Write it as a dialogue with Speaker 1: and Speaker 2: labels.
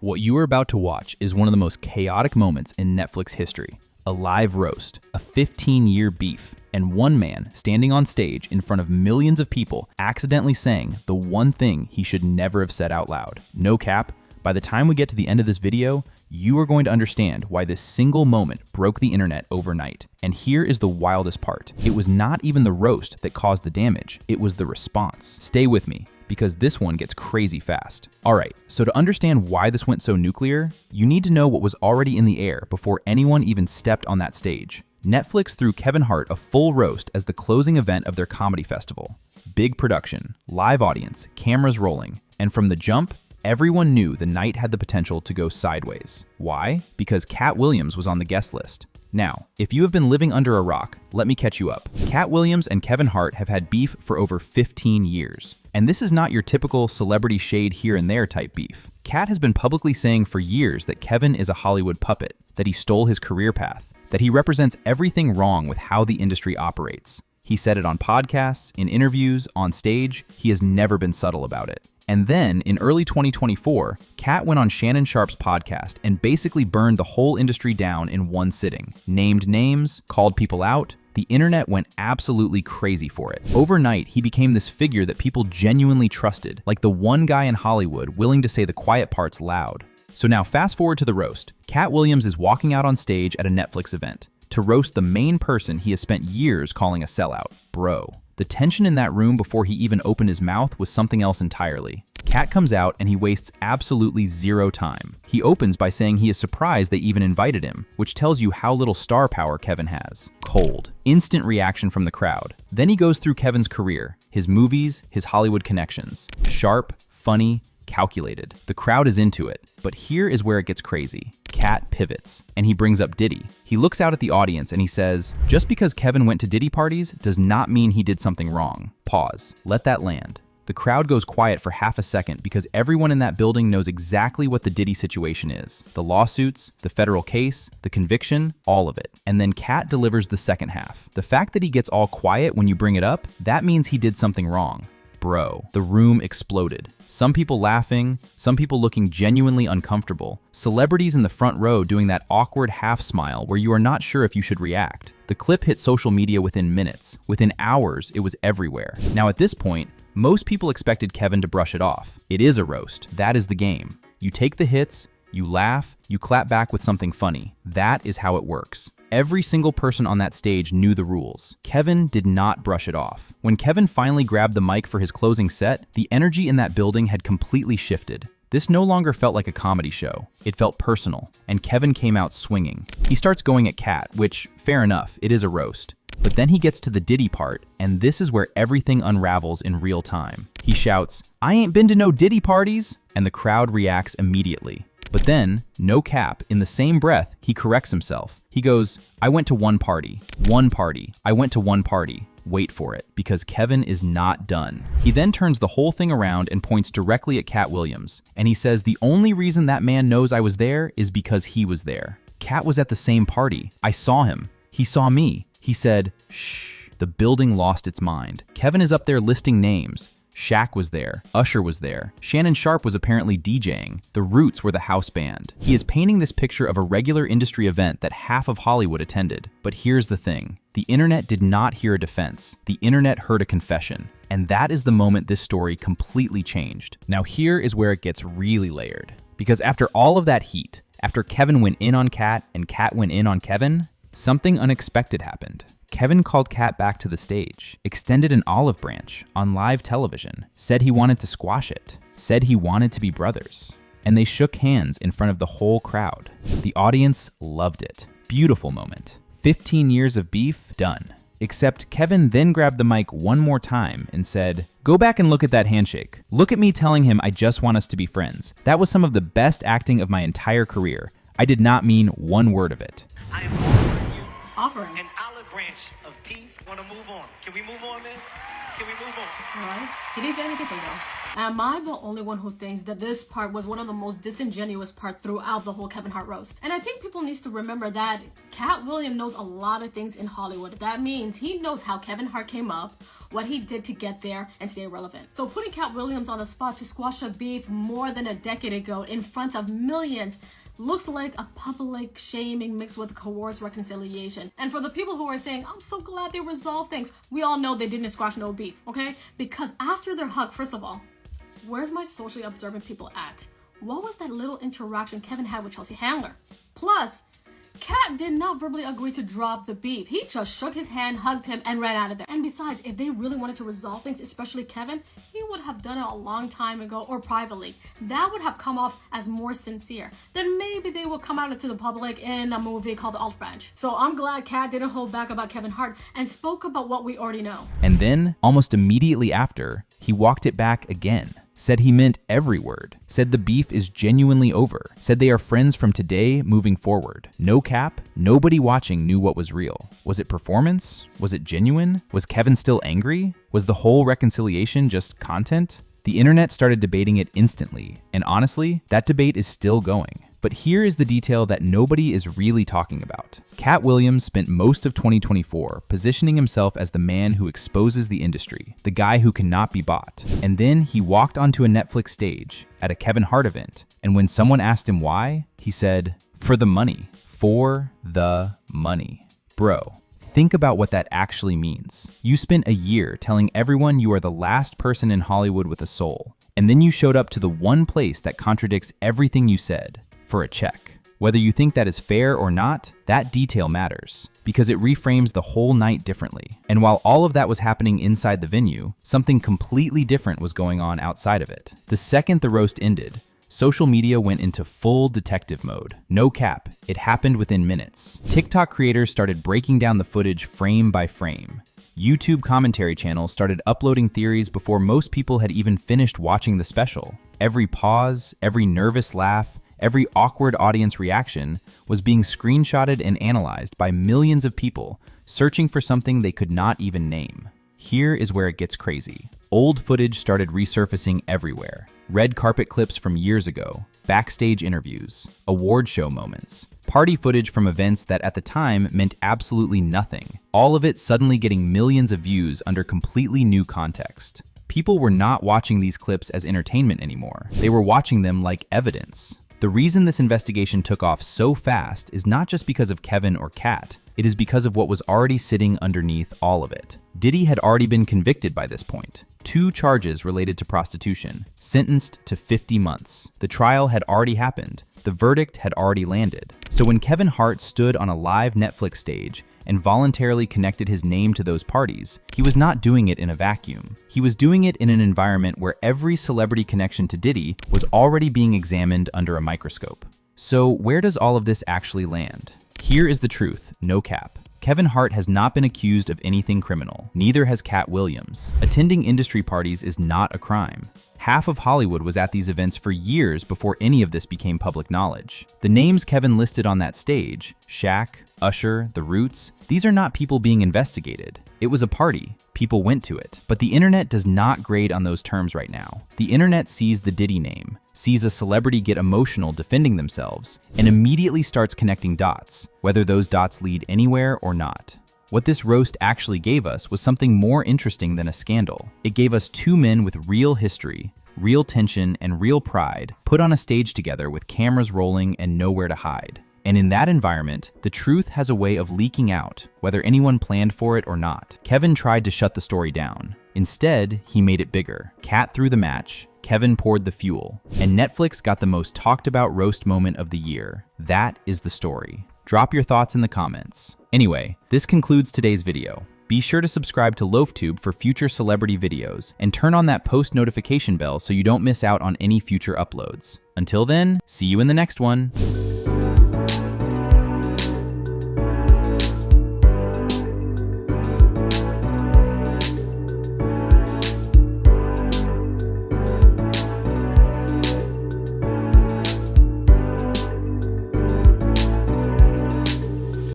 Speaker 1: What you are about to watch is one of the most chaotic moments in Netflix history. A live roast, a 15-year beef, and one man standing on stage in front of millions of people accidentally saying the one thing he should never have said out loud. No cap, by the time we get to the end of this video, you are going to understand why this single moment broke the internet overnight. And here is the wildest part. It was not even the roast that caused the damage, it was the response. Stay with me, because this one gets crazy fast. Alright, so to understand why this went so nuclear, you need to know what was already in the air before anyone even stepped on that stage. Netflix threw Kevin Hart a full roast as the closing event of their comedy festival. Big production, live audience, cameras rolling, and from the jump, everyone knew the night had the potential to go sideways. Why? Because Katt Williams was on the guest list. Now, if you have been living under a rock, let me catch you up. Katt Williams and Kevin Hart have had beef for over 15 years. And this is not your typical celebrity shade here and there type beef. Katt has been publicly saying for years that Kevin is a Hollywood puppet, that he stole his career path, that he represents everything wrong with how the industry operates. He said it on podcasts, in interviews, on stage. He has never been subtle about it. And then, in early 2024, Katt went on Shannon Sharpe's podcast and basically burned the whole industry down in one sitting. Named names, called people out. The internet went absolutely crazy for it. Overnight, he became this figure that people genuinely trusted, like the one guy in Hollywood willing to say the quiet parts loud. So now fast forward to the roast. Katt Williams is walking out on stage at a Netflix event to roast the main person he has spent years calling a sellout, bro. The tension in that room before he even opened his mouth was something else entirely. Katt comes out and he wastes absolutely zero time. He opens by saying he is surprised they even invited him, which tells you how little star power Kevin has. Cold. Instant reaction from the crowd. Then he goes through Kevin's career, his movies, his Hollywood connections. Sharp, funny, calculated. The crowd is into it, but here is where it gets crazy. Katt pivots, and he brings up Diddy. He looks out at the audience and he says, just because Kevin went to Diddy parties does not mean he did something wrong. Pause. Let that land. The crowd goes quiet for half a second because everyone in that building knows exactly what the Diddy situation is. The lawsuits, the federal case, the conviction, all of it. And then Katt delivers the second half. The fact that he gets all quiet when you bring it up, that means he did something wrong. Bro, the room exploded. Some people laughing, some people looking genuinely uncomfortable. Celebrities in the front row doing that awkward half smile where you are not sure if you should react. The clip hit social media within minutes. Within hours, it was everywhere. Now at this point, most people expected Kevin to brush it off. It is a roast. That is the game. You take the hits, you laugh, you clap back with something funny. That is how it works. Every single person on that stage knew the rules. Kevin did not brush it off. When Kevin finally grabbed the mic for his closing set, the energy in that building had completely shifted. This no longer felt like a comedy show. It felt personal, and Kevin came out swinging. He starts going at Katt, which, fair enough, it is a roast. But then he gets to the Diddy part, and this is where everything unravels in real time. He shouts, "I ain't been to no Diddy parties," and the crowd reacts immediately. But then, no cap, in the same breath, he corrects himself. He goes, "I went to one party. One party. I went to one party." Wait for it, because Kevin is not done. He then turns the whole thing around and points directly at Katt Williams. And he says the only reason that man knows I was there is because he was there. Katt was at the same party. I saw him. He saw me. He said, "Shh." The building lost its mind. Kevin is up there listing names. Shaq was there, Usher was there, Shannon Sharpe was apparently DJing, the Roots were the house band. He is painting this picture of a regular industry event that half of Hollywood attended. But here's the thing, the internet did not hear a defense, the internet heard a confession. And that is the moment this story completely changed. Now here is where it gets really layered. Because after all of that heat, after Kevin went in on Katt and Katt went in on Kevin, something unexpected happened. Kevin called Katt back to the stage, extended an olive branch on live television, said he wanted to squash it, said he wanted to be brothers. And they shook hands in front of the whole crowd. The audience loved it. Beautiful moment. 15 years of beef, done. Except Kevin then grabbed the mic one more time and said, "Go back and look at that handshake. Look at me telling him I just want us to be friends. That was some of the best acting of my entire career. I did not mean one word of it."
Speaker 2: I am offering you an olive branch of peace. Want to move on? Can we move on, man? Can we move on?
Speaker 3: All right. He didn't say anything though.
Speaker 2: Am I the only one who thinks that this part was one of the most disingenuous parts throughout the whole Kevin Hart roast? And I think people need to remember that Katt Williams knows a lot of things in Hollywood. That means he knows how Kevin Hart came up, what he did to get there and stay relevant. So putting Katt Williams on the spot to squash a beef more than a decade ago in front of millions looks like a public shaming mixed with coerced reconciliation. And for the people who are saying, I'm so glad they resolved things, we all know they didn't squash no beef, okay? Because after their hug, first of all, where's my socially observant people at? What was that little interaction Kevin had with Chelsea Handler? Plus, Katt did not verbally agree to drop the beef. He just shook his hand, hugged him, and ran out of there. And besides, if they really wanted to resolve things, especially Kevin, he would have done it a long time ago or privately. That would have come off as more sincere. Then maybe they will come out into the public in a movie called The Olive Branch. So I'm glad Katt didn't hold back about Kevin Hart and spoke about what we already know.
Speaker 1: And then, almost immediately after, he walked it back again. Said he meant every word, said the beef is genuinely over, said they are friends from today moving forward. No cap, nobody watching knew what was real. Was it performance? Was it genuine? Was Kevin still angry? Was the whole reconciliation just content? The internet started debating it instantly, and honestly, that debate is still going. But here is the detail that nobody is really talking about. Katt Williams spent most of 2024 positioning himself as the man who exposes the industry, the guy who cannot be bought. And then he walked onto a Netflix stage at a Kevin Hart event, and when someone asked him why, he said, "For the money. For the money." Bro, think about what that actually means. You spent a year telling everyone you are the last person in Hollywood with a soul, and then you showed up to the one place that contradicts everything you said. For a check. Whether you think that is fair or not, that detail matters, because it reframes the whole night differently. And while all of that was happening inside the venue, something completely different was going on outside of it. The second the roast ended, social media went into full detective mode. No cap, it happened within minutes. TikTok creators started breaking down the footage frame by frame. YouTube commentary channels started uploading theories before most people had even finished watching the special. Every pause, every nervous laugh, every awkward audience reaction was being screenshotted and analyzed by millions of people searching for something they could not even name. Here is where it gets crazy. Old footage started resurfacing everywhere. Red carpet clips from years ago, backstage interviews, award show moments, party footage from events that at the time meant absolutely nothing. All of it suddenly getting millions of views under completely new context. People were not watching these clips as entertainment anymore. They were watching them like evidence. The reason this investigation took off so fast is not just because of Kevin or Katt, it is because of what was already sitting underneath all of it. Diddy had already been convicted by this point. 2 charges related to prostitution, sentenced to 50 months. The trial had already happened. The verdict had already landed. So when Kevin Hart stood on a live Netflix stage and voluntarily connected his name to those parties, he was not doing it in a vacuum. He was doing it in an environment where every celebrity connection to Diddy was already being examined under a microscope. So where does all of this actually land? Here is the truth, no cap. Kevin Hart has not been accused of anything criminal. Neither has Katt Williams. Attending industry parties is not a crime. Half of Hollywood was at these events for years before any of this became public knowledge. The names Kevin listed on that stage, Shaq, Usher, The Roots, these are not people being investigated. It was a party. People went to it. But the internet does not grade on those terms right now. The internet sees the Diddy name, sees a celebrity get emotional defending themselves, and immediately starts connecting dots, whether those dots lead anywhere or not. What this roast actually gave us was something more interesting than a scandal. It gave us 2 men with real history, real tension, and real pride put on a stage together with cameras rolling and nowhere to hide. And in that environment, the truth has a way of leaking out, whether anyone planned for it or not. Kevin tried to shut the story down. Instead, he made it bigger. Katt threw the match, Kevin poured the fuel, and Netflix got the most talked about roast moment of the year. That is the story. Drop your thoughts in the comments. Anyway, this concludes today's video. Be sure to subscribe to LoafTube for future celebrity videos, and turn on that post notification bell so you don't miss out on any future uploads. Until then, see you in the next one.